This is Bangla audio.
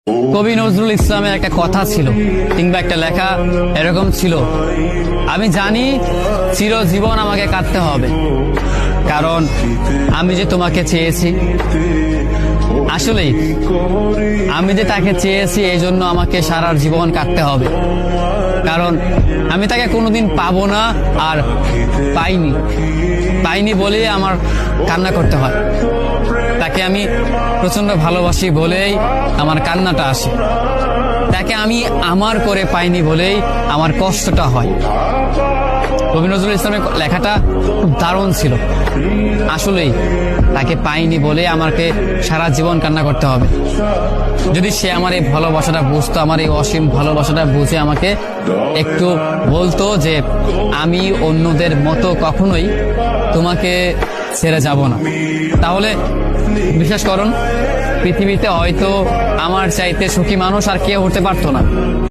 কবি নজরুল ইসলামের একটা কথা ছিল কিংবা একটা লেখা এরকম ছিল, আমি জানি চিরজীবন আমাকে কাটতে হবে, কারণ আমি যে তোমাকে চেয়েছি। আসলেই আমি যে তাকে চেয়েছি এই জন্য আমাকে সারা জীবন কাটতে হবে, কারণ আমি তাকে কোনোদিন পাবো না, আর পাইনি বলে আমার কান্না করতে হয়। তাকে আমি প্রচন্ড ভালোবাসি বলেই আমার কান্নাটা আসে, তাকে আমি আমার করে পাইনি বলেই আমার কষ্টটা হয়। কবি নজরুল ইসলামের লেখাটা খুব দারুণ ছিল। আসলেই তাকে পাইনি বলে আমাকে সারা জীবন কান্না করতে হবে। যদি সে আমার এই ভালোবাসাটা বুঝতো, আমার এই অসীম ভালোবাসাটা বুঝে আমাকে একটু বলতো যে আমি অন্যদের মতো কখনোই তোমাকে ছেড়ে যাব না, তাহলে বিশ্বাস করুন পৃথিবীতে হয়তো আমার চাইতে সুখী মানুষ আর কেউ হতে পারতো না।